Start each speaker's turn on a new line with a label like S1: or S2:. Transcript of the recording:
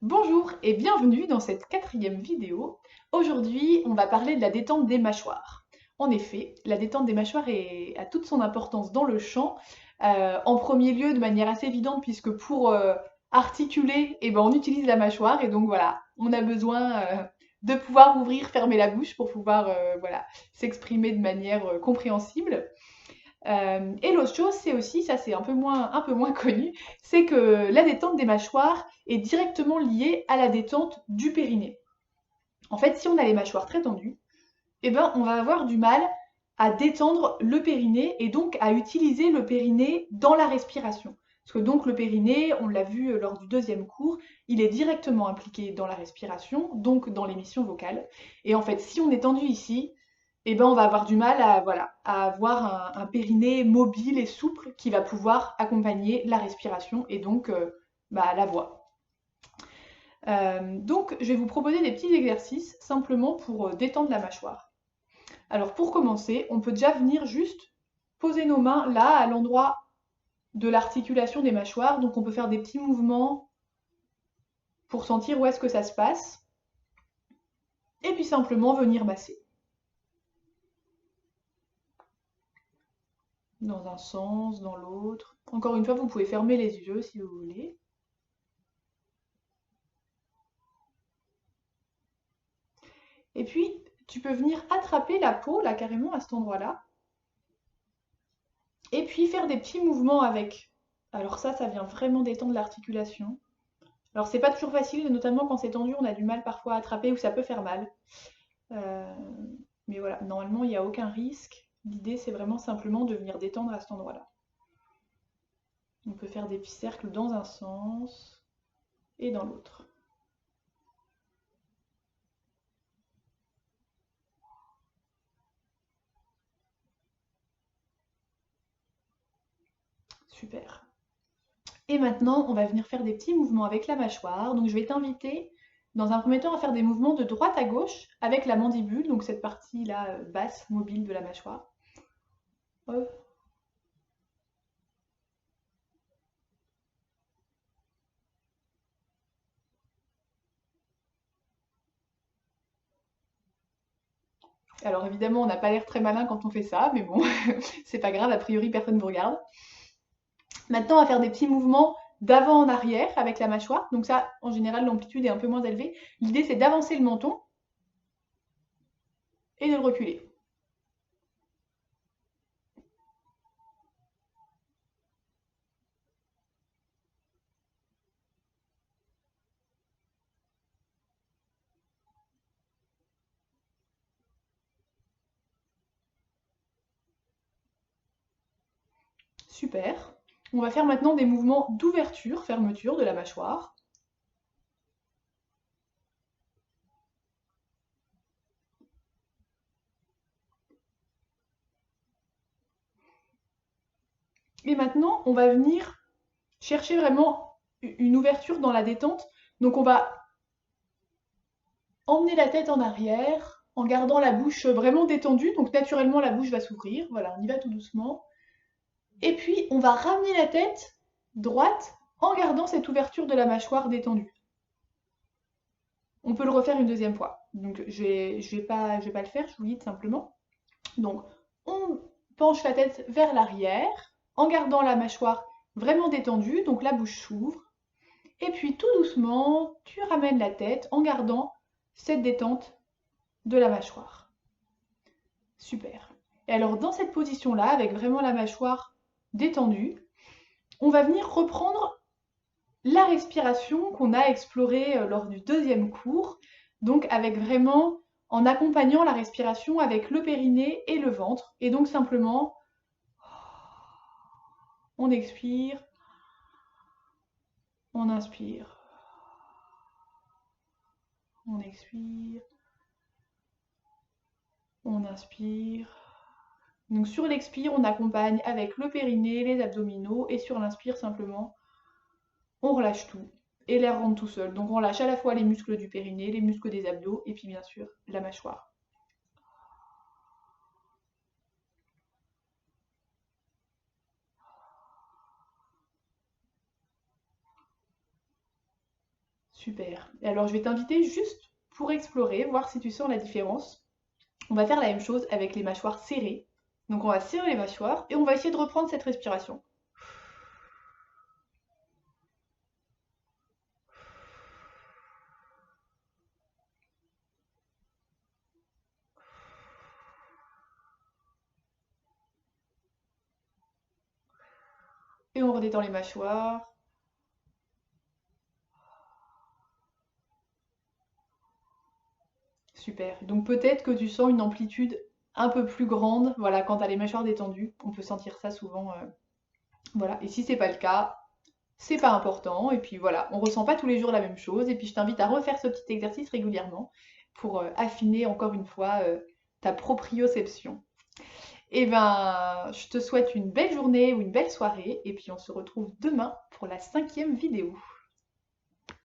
S1: Bonjour et bienvenue dans cette quatrième vidéo. Aujourd'hui, on va parler de la détente des mâchoires. En effet, la détente des mâchoires a toute son importance dans le chant. En premier lieu, de manière assez évidente, puisque pour articuler, on utilise la mâchoire et donc voilà, on a besoin de pouvoir ouvrir, fermer la bouche pour pouvoir voilà, s'exprimer de manière compréhensible. Et l'autre chose, c'est aussi, ça c'est un peu moins connu, c'est que la détente des mâchoires est directement liée à la détente du périnée. En fait, si on a les mâchoires très tendues, on va avoir du mal à détendre le périnée et donc à utiliser le périnée dans la respiration. Parce que donc le périnée, on l'a vu lors du deuxième cours, il est directement impliqué dans la respiration, donc dans l'émission vocale. Et en fait, si on est tendu ici, on va avoir du mal à, voilà, à avoir un périnée mobile et souple qui va pouvoir accompagner la respiration et donc la voix. Donc, je vais vous proposer des petits exercices simplement pour détendre la mâchoire. Alors, pour commencer, on peut déjà venir juste poser nos mains là, à l'endroit de l'articulation des mâchoires. Donc, on peut faire des petits mouvements pour sentir où est-ce que ça se passe. Et puis simplement venir masser. Dans un sens, dans l'autre. Encore une fois, vous pouvez fermer les yeux si vous voulez. Et puis, tu peux venir attraper la peau, là, carrément, à cet endroit-là. Et puis, faire des petits mouvements avec. Alors ça vient vraiment détendre l'articulation. Alors, c'est pas toujours facile, notamment quand c'est tendu, on a du mal parfois à attraper ou ça peut faire mal. Euh, mais voilà, normalement, il n'y a aucun risque. L'idée, c'est vraiment simplement de venir détendre à cet endroit-là. On peut faire des petits cercles dans un sens et dans l'autre. Super. Et maintenant, on va venir faire des petits mouvements avec la mâchoire. Donc, je vais t'inviter, dans un premier temps, à faire des mouvements de droite à gauche avec la mandibule, donc cette partie-là basse, mobile de la mâchoire. Hop. Alors, évidemment, on n'a pas l'air très malin quand on fait ça, mais bon, c'est pas grave, a priori, personne ne vous regarde. Maintenant, on va faire des petits mouvements d'avant en arrière avec la mâchoire. Donc ça, en général, l'amplitude est un peu moins élevée. L'idée, c'est d'avancer le menton et de le reculer. Super. On va faire maintenant des mouvements d'ouverture, fermeture de la mâchoire. Et maintenant, on va venir chercher vraiment une ouverture dans la détente. Donc on va emmener la tête en arrière en gardant la bouche vraiment détendue. Donc naturellement, la bouche va s'ouvrir. Voilà, on y va tout doucement. Et puis, on va ramener la tête droite en gardant cette ouverture de la mâchoire détendue. On peut le refaire une deuxième fois. Donc, je vais pas le faire, je vous guide simplement. Donc, on penche la tête vers l'arrière en gardant la mâchoire vraiment détendue. Donc, la bouche s'ouvre. Et puis, tout doucement, tu ramènes la tête en gardant cette détente de la mâchoire. Super. Et alors, dans cette position-là, avec vraiment la mâchoire détendue, on va venir reprendre la respiration qu'on a explorée lors du deuxième cours, donc avec vraiment en accompagnant la respiration avec le périnée et le ventre. Et donc simplement, on expire, on inspire, on expire, on inspire. Donc sur l'expire, on accompagne avec le périnée, les abdominaux, et sur l'inspire, simplement, on relâche tout. Et l'air rentre tout seul. Donc on lâche à la fois les muscles du périnée, les muscles des abdos, et puis bien sûr la mâchoire. Super. Et alors, je vais t'inviter juste pour explorer, voir si tu sens la différence. On va faire la même chose avec les mâchoires serrées. Donc, on va serrer les mâchoires et on va essayer de reprendre cette respiration. Et on redétend les mâchoires. Super. Donc peut-être que tu sens une amplitude un peu plus grande, voilà, quand tu as les mâchoires détendues. On peut sentir ça souvent. Voilà. Et si c'est pas le cas, c'est pas important. Et puis voilà, on ressent pas tous les jours la même chose. Et puis je t'invite à refaire ce petit exercice régulièrement pour affiner encore une fois ta proprioception. Et ben, je te souhaite une belle journée ou une belle soirée. Et puis on se retrouve demain pour la 5e vidéo.